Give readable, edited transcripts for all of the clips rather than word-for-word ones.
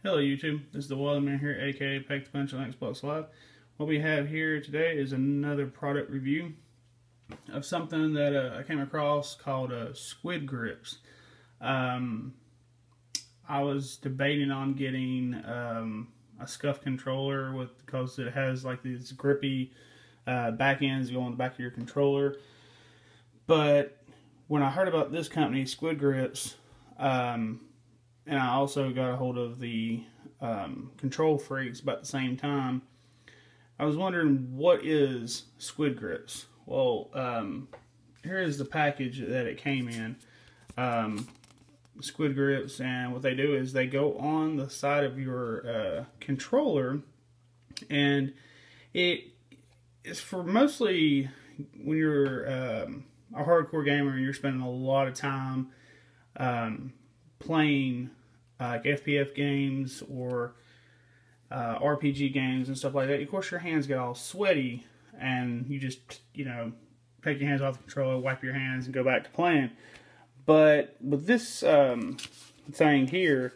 Hello YouTube, this is the Weatherman here, aka Pack the Punch on Xbox Live. What we have here today is another product review of something that I came across called Squid grips. I was debating on getting a scuff controller because it has like these grippy back ends go on the back of your controller. But when I heard about this company, Squid grips, and I also got a hold of the Control Freaks about the same time, I was wondering, what is Squid grips? Well, here is the package that it came in. Squid grips, and what they do is they go on the side of your controller, and it is for mostly when you're a hardcore gamer and you're spending a lot of time playing like FPS games or RPG games and stuff like that. Of course, your hands get all sweaty, and you just, take your hands off the controller, wipe your hands, and go back to playing. But with this thing here,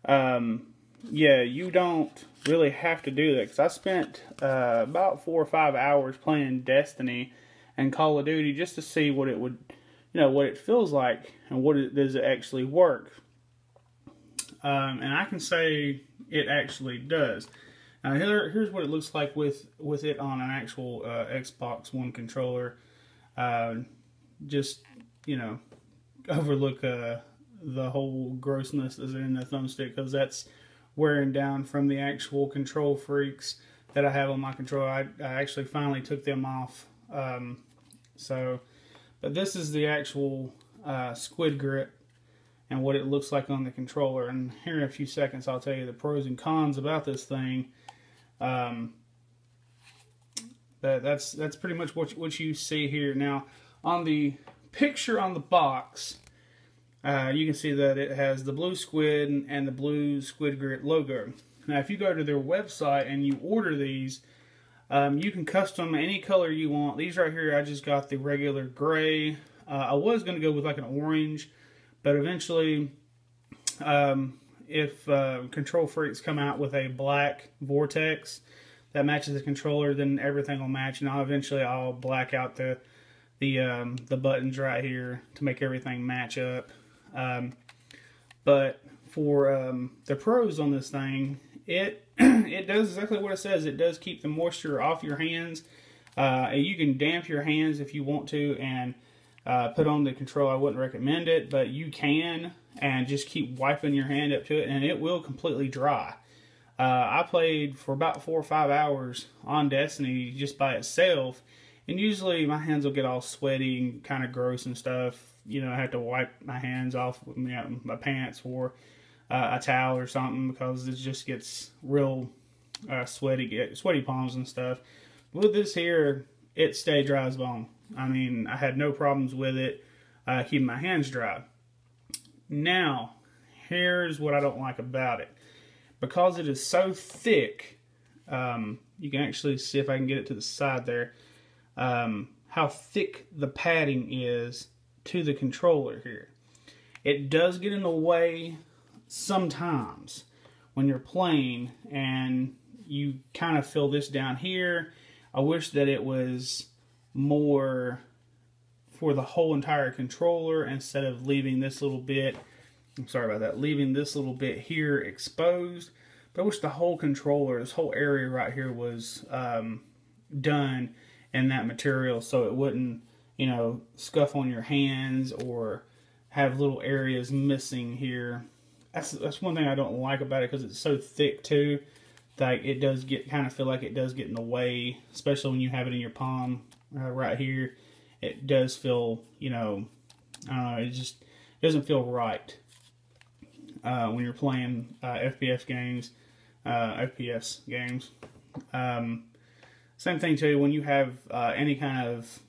yeah, you don't really have to do that, because I spent about 4 or 5 hours playing Destiny and Call of Duty just to see what it would, what it feels like and does it actually work. And I can say it actually does. Now here's what it looks like with it on an actual Xbox One controller. Just, overlook the whole grossness that's in the thumbstick, because that's wearing down from the actual Control Freaks that I have on my controller. I actually finally took them off. But this is the actual Squid grip and what it looks like on the controller. And here in a few seconds, I'll tell you the pros and cons about this thing. That's pretty much what you see here. Now, on the picture on the box, you can see that it has the blue squid and the blue Squid grip logo. Now, if you go to their website and you order these, you can custom any color you want. These right here, I just got the regular gray. I was going to go with like an orange, but eventually, if Control Freaks come out with a black vortex that matches the controller, then everything will match, and I'll black out the buttons right here to make everything match up. But for the pros on this thing, it does exactly what it says. It does keep the moisture off your hands. You can damp your hands if you want to and put on the controller. I wouldn't recommend it, but you can, and just keep wiping your hand up to it, and it will completely dry. I played for about 4 or 5 hours on Destiny just by itself, and usually my hands will get all sweaty and kind of gross and stuff. I have to wipe my hands off with my pants or a towel or something, because it just gets real sweaty palms and stuff. With this here, it stayed dry as bone. I mean, I had no problems with it keeping my hands dry. Now, here's what I don't like about it. Because it is so thick, you can actually see, if I can get it to the side there, how thick the padding is to the controller here. It does get in the way sometimes when you're playing, and you kind of feel this down here. I wish that it was more for the whole entire controller, instead of leaving this little bit, I'm sorry about that, leaving this little bit here exposed. But I wish the whole controller, this whole area right here, was done in that material, so it wouldn't, scuff on your hands or have little areas missing here. That's one thing I don't like about it, because it's so thick too. Like, it does kind of feel like it does get in the way, especially when you have it in your palm right here. It does feel, I don't know, it just doesn't feel right when you're playing FPS games. Same thing too, when you have any kind of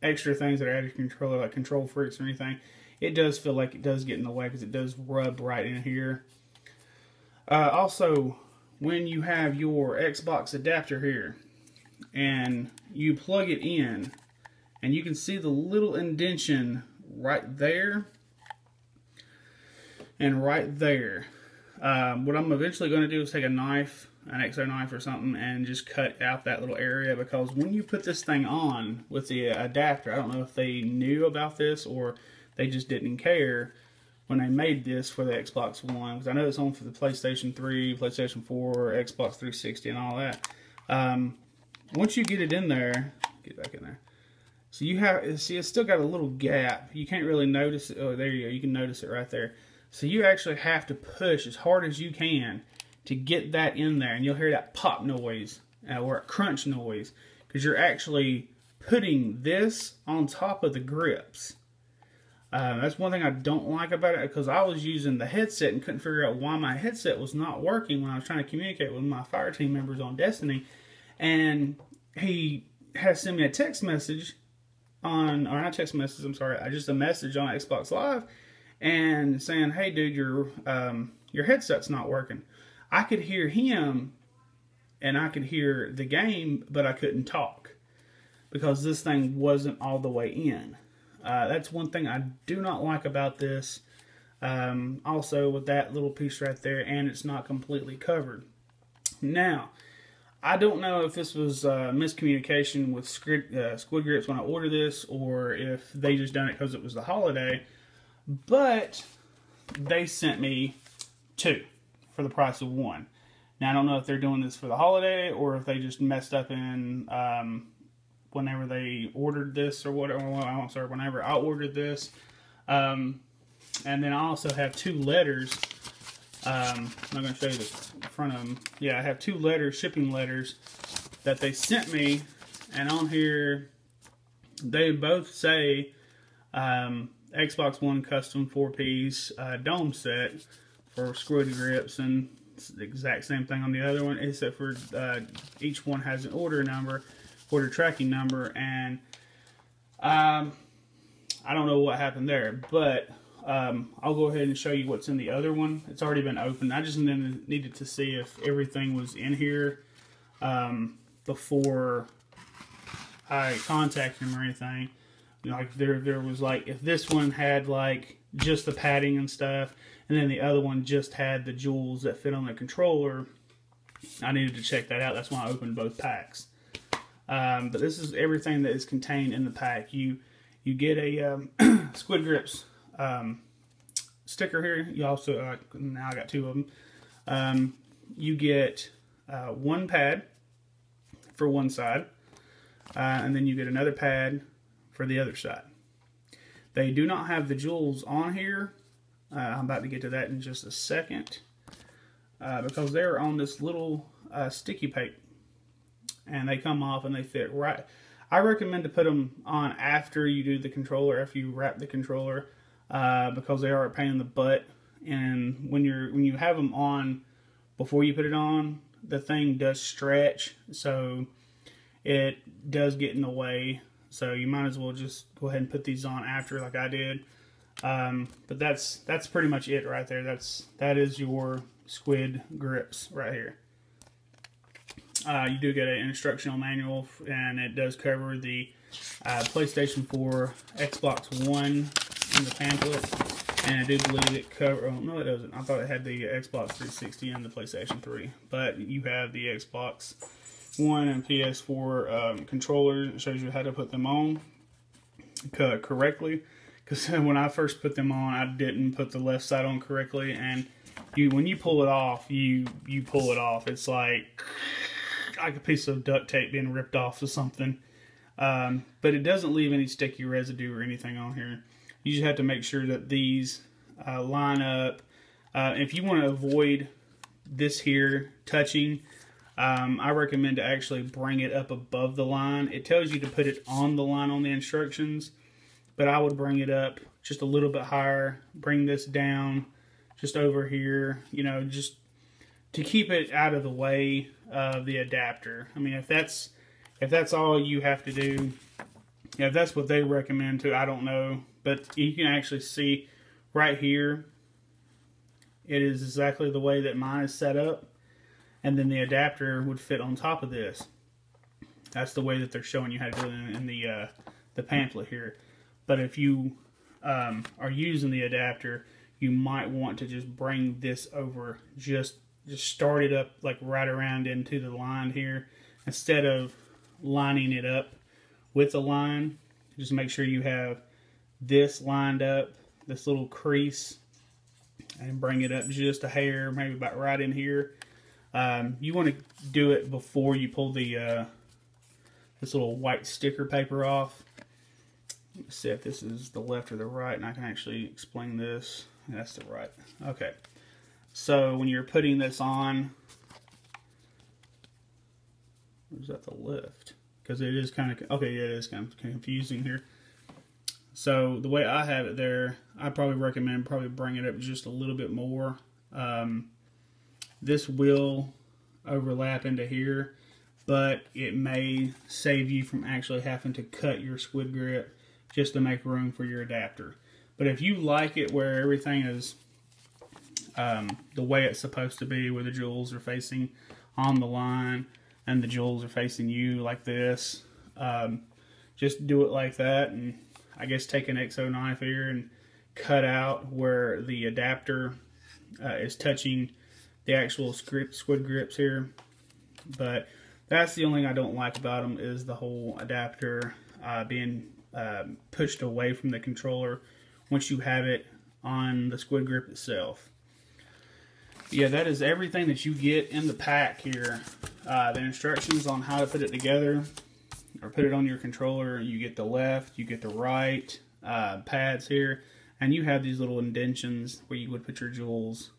extra things that are out of your controller, like Control Freaks or anything, it does feel like it does get in the way, because it does rub right in here. Also, when you have your Xbox adapter here, and you plug it in, and you can see the little indentation right there and right there. What I'm eventually going to do is take a knife, an X-Acto knife or something, and just cut out that little area, because when you put this thing on with the adapter, I don't know if they knew about this or they just didn't care when they made this for the Xbox One, because I know it's on for the PlayStation 3, PlayStation 4, Xbox 360, and all that. Once you get it in there, get back in there. So you have, see, it's still got a little gap. You can't really notice it. Oh, there you go. You can notice it right there. So you actually have to push as hard as you can to get that in there, and you'll hear that pop noise or a crunch noise, because you're actually putting this on top of the grips. That's one thing I don't like about it, because I was using the headset and couldn't figure out why my headset was not working when I was trying to communicate with my fire team members on Destiny. And he had to send me a text message on, or not text message, I'm sorry, just a message on Xbox Live, and saying, hey dude, your headset's not working. I could hear him and I could hear the game, but I couldn't talk because this thing wasn't all the way in. That's one thing I do not like about this. Also with that little piece right there, and it's not completely covered. Now, I don't know if this was miscommunication with Squid Grips when I ordered this, or if they just done it because it was the holiday, but they sent me 2 for the price of 1. Now, I don't know if they're doing this for the holiday or if they just messed up in whenever they ordered this or whatever. I'm sorry, whenever I ordered this. And then I also have 2 letters. I'm not going to show you the front of them. Yeah, I have 2 letters, shipping letters, that they sent me. And on here, they both say Xbox One custom 4-piece dome set for Squid Grips, and it's the exact same thing on the other one, except for each one has an order number, order tracking number, and I don't know what happened there, but I'll go ahead and show you what's in the other one. It's already been opened. I just needed to see if everything was in here before I contacted him or anything. Like there was like, if this one had like just the padding and stuff, and then the other one just had the jewels that fit on the controller, I needed to check that out. That's why I opened both packs. But this is everything that is contained in the pack. You get a Squid Grips sticker here. You also, now I got 2 of them. You get 1 pad for one side, and then you get another pad for the other side. They do not have the jewels on here. I'm about to get to that in just a second, because they're on this little sticky tape, and they come off and they fit right. I recommend to put them on after you do the controller, after you wrap the controller, because they are a pain in the butt. And when you have them on before you put it on, the thing does stretch, so it does get in the way. So you might as well just go ahead and put these on after, like I did. But that's pretty much it right there. That is your Squid Grips right here. You do get an instructional manual, and it does cover the PlayStation 4, Xbox One in the pamphlet, and I do believe it cover. Oh no, it doesn't. I thought it had the Xbox 360 and the PlayStation 3, but you have the Xbox One and PS4 controllers. It shows you how to put them on correctly. Because when I first put them on, I didn't put the left side on correctly, and when you pull it off, you pull it off. It's like a piece of duct tape being ripped off or something. But it doesn't leave any sticky residue or anything on here. You just have to make sure that these line up. If you want to avoid this here touching, I recommend to actually bring it up above the line. It tells you to put it on the line on the instructions, but I would bring it up just a little bit higher, bring this down just over here, you know, just to keep it out of the way of the adapter. I mean, if that's all you have to do, if that's what they recommend to, I don't know. But you can actually see right here, it is exactly the way that mine is set up. And then the adapter would fit on top of this. That's the way that they're showing you how to do it in the pamphlet here. But if you are using the adapter, you might want to just bring this over, just start it up like right around into the line here, instead of lining it up with the line. Just make sure you have this lined up, this little crease, and bring it up just a hair, maybe about right in here. You want to do it before you pull the this little white sticker paper off. Let's see if this is the left or the right, and I can actually explain this. That's the right. Okay. So when you're putting this on, or is that the left? Because it is kind of, okay, yeah, it is kind of confusing here. So the way I have it there, I probably recommend bring it up just a little bit more. This will overlap into here, but it may save you from actually having to cut your squid grip just to make room for your adapter. But if you like it where everything is the way it's supposed to be, where the jewels are facing on the line and the jewels are facing you like this, just do it like that. And I guess take an XO knife here and cut out where the adapter is touching the actual squid grips here. But that's the only thing I don't like about them, is the whole adapter being pushed away from the controller once you have it on the squid grip itself. Yeah, that is everything that you get in the pack here. The instructions on how to put it together, or put it on your controller. You get the left, you get the right pads here, and you have these little indentions where you would put your jewels,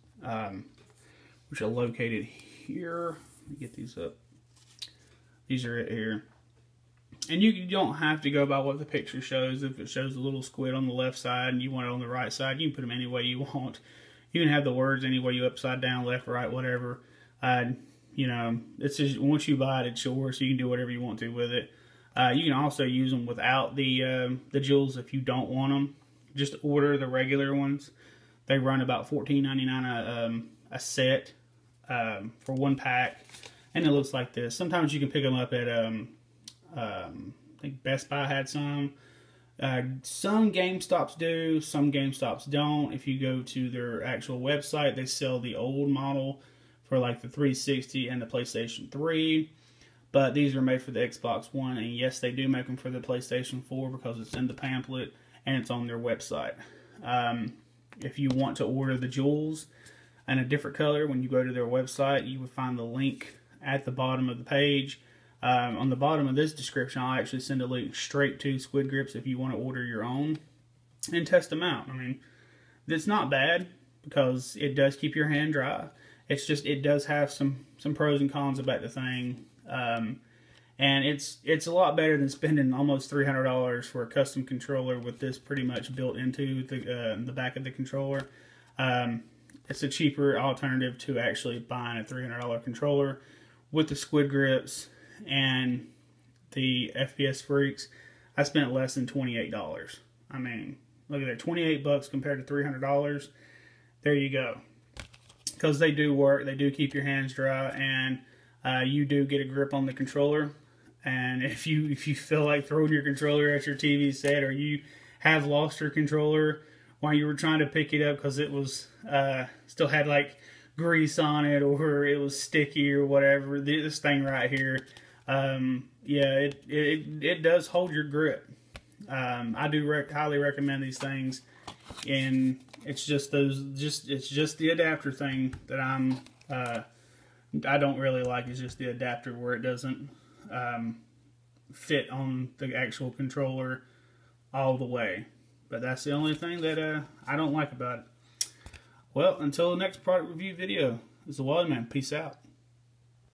which are located here. Let me get these up. These are it here. And you don't have to go by what the picture shows. If it shows a little squid on the left side and you want it on the right side, you can put them any way you want. You can have the words any way, you upside down, left, right, whatever. You know, it's just, once you buy it, it's yours, so you can do whatever you want to with it. You can also use them without the jewels if you don't want them. Just order the regular ones. They run about $14.99 a set for one pack, and it looks like this. Sometimes you can pick them up at I think Best Buy had some. Some GameStops do, some GameStops don't. If you go to their actual website, they sell the old model for like the 360 and the PlayStation 3. But these are made for the Xbox One, and yes, they do make them for the PlayStation 4 because it's in the pamphlet and it's on their website. If you want to order the jewels in a different color, when you go to their website, you would find the link at the bottom of the page. On the bottom of this description, I'll actually send a link straight to Squid Grips if you want to order your own and test them out. I mean, it's not bad because it does keep your hand dry. It's just, it does have some pros and cons about the thing. And it's a lot better than spending almost $300 for a custom controller with this pretty much built into the back of the controller. It's a cheaper alternative to actually buying a $300 controller with the Squid Grips and the FPS Freaks. I spent less than $28. I mean, look at that, 28 bucks compared to $300. There you go. Because they do work, they do keep your hands dry, and you do get a grip on the controller. And if you feel like throwing your controller at your TV set, or you have lost your controller while you were trying to pick it up because it was still had like grease on it, or it was sticky or whatever, this thing right here, yeah, it does hold your grip. I do highly recommend these things, and it's just it's just the adapter thing that I don't really like. Is just the adapter where it doesn't fit on the actual controller all the way. But that's the only thing that I don't like about it. Well, until the next product review video, this is the Wally Man. Peace out.